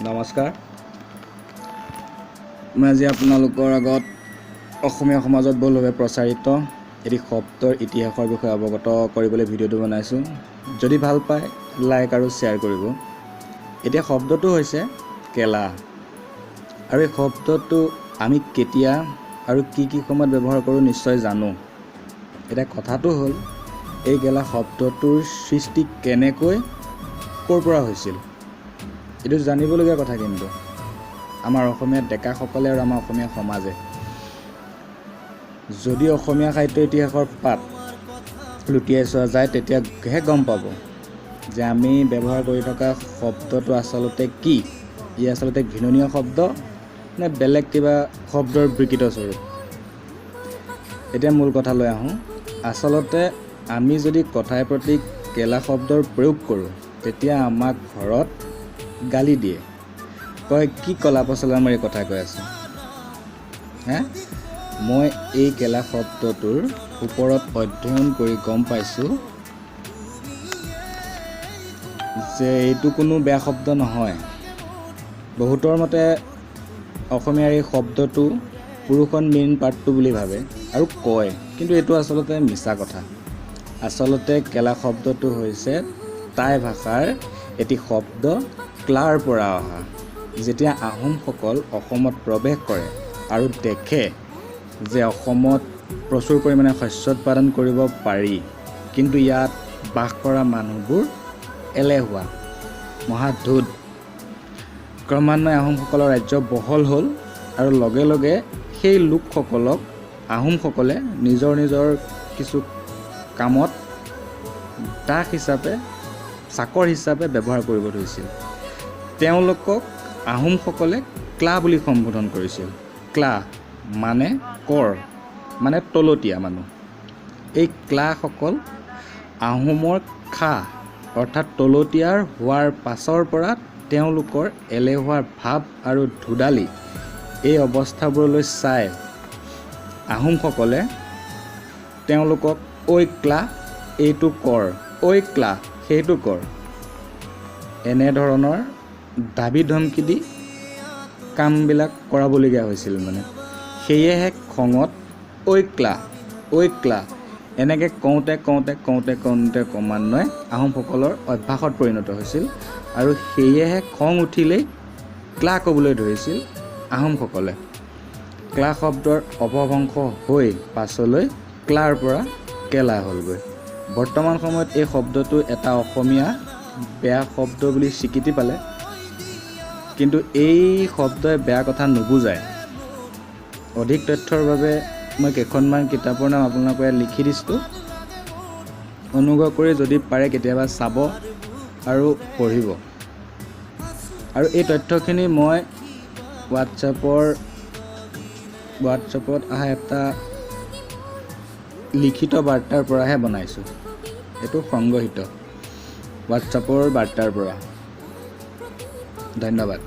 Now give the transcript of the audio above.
নমস্কাৰ। মই আজি আপোনালোকৰ আগত অসমীয়া সমাজত বহুলভাৱে প্ৰচাৰিত এটি শব্দৰ ইতিহাসৰ বিষয়ে অৱগত কৰিবলৈ ভিডিঅ'টো বনাইছোঁ। যদি ভাল পায় লাইক আৰু শ্বেয়াৰ কৰিব। এতিয়া শব্দটো হৈছে কেলা, আৰু এই শব্দটো আমি কেতিয়া আৰু কি সময়ত ব্যৱহাৰ কৰোঁ নিশ্চয় জানো। এতিয়া কথাটো হ'ল, এই গেলা শব্দটোৰ সৃষ্টি কেনেকৈ ক'ৰ পৰা হৈছিল এইটো জানিবলগীয়া কথা। কিন্তু আমাৰ অসমীয়া ডেকাসকলে আৰু আমাৰ অসমীয়া সমাজে যদি অসমীয়া সাহিত্য ইতিহাসৰ পাত লুটিয়াই চোৱা যায় তেতিয়াহে গম পাব যে আমি ব্যৱহাৰ কৰি থকা শব্দটো আচলতে কি। ই আচলতে ঘৃণনীয় শব্দ নে বেলেগ কিবা শব্দৰ বিকৃত স্বৰূপ। এতিয়া মূল কথালৈ আহোঁ। আচলতে আমি যদি কথাই প্ৰতি কেলা শব্দৰ প্ৰয়োগ কৰোঁ তেতিয়া আমাক ঘৰত গালি দিয়ে, কয় কি কলা পচলা মাৰি কথা কৈ আছোঁ। মই এই কেলা শব্দটোৰ ওপৰত অধ্যয়ন কৰি গম পাইছোঁ যে এইটো কোনো বেয়া শব্দ নহয়। বহুতৰ মতে অসমীয়াৰ এই শব্দটো পুৰুষৰ মেইন পাৰ্টটো বুলি ভাবে আৰু কয়, কিন্তু এইটো আচলতে মিছা কথা। আচলতে কেলা শব্দটো হৈছে টাই ভাষাৰ এটি শব্দ, ক্লাৰ পৰা অহা। যেতিয়া আহোমসকল অসমত প্ৰৱেশ কৰে আৰু দেখে যে অসমত প্ৰচুৰ পৰিমাণে শস্য উৎপাদন কৰিব পাৰি, কিন্তু ইয়াত বাস কৰা মানুহবোৰ এলেহুৱা, মহাধুত। ক্ৰমান্বয়ে আহোমসকলৰ ৰাজ্য বহল হ'ল আৰু লগে লগে সেই লোকসকলক আহোমসকলে নিজৰ নিজৰ কিছু কামত দাস হিচাপে, চাকৰ হিচাপে ব্যৱহাৰ কৰিব ধৰিছিল। তেওঁলোকক আহোমসকলে ক্লা বুলি সম্বোধন কৰিছিল। ক্লা মানে কৰ, মানে তলতীয়া মানুহ। এই ক্লাসকল আহোমৰ খা অৰ্থাৎ তলতীয়াৰ হোৱাৰ পাছৰ পৰা তেওঁলোকৰ এলেহুৱাৰ ভাৱ আৰু ধুদালি এই অৱস্থাবোৰলৈ চাই আহোমসকলে তেওঁলোকক ঐ ক্লা এইটো কৰ, ঐ ক্লা সেইটো কৰ, এনেধৰণৰ দাবী ধমকি দি কামবিলাক কৰাবলগীয়া হৈছিল। সেয়েহে খঙত ঐ ক্লা এনেকৈ কওঁতে ক্ৰমান্বয়ে আহোমসকলৰ অভ্যাসত পৰিণত হৈছিল, আৰু সেয়েহে খং উঠিলেই ক্লা ক'বলৈ ধৰিছিল আহোমসকলে। ক্লা শব্দৰ অপভ্ৰংশ হৈ পাছলৈ ক্লাৰ পৰা কেলা হ'লগৈ। বৰ্তমান সময়ত এই শব্দটো এটা অসমীয়া বেয়া শব্দ বুলি স্বীকৃতি পালে, কিন্তু এই শব্দই বেয়া কথা নুবুজায়। অধিক তথ্যৰ বাবে মই কেইখনমান কিতাপৰ নাম আপোনালোকৰ ইয়াত লিখি দিছোঁ। অনুগ্ৰহ কৰি যদি পাৰে কেতিয়াবা চাব আৰু পঢ়িব। আৰু এই তথ্যখিনি মই হোৱাটছএপত অহা এটা লিখিত বাৰ্তাৰ পৰাহে বনাইছোঁ। এইটো সংগ্ৰহিত হোৱাটছএপৰ বাৰ্তাৰ পৰা। ধন্যবাদ।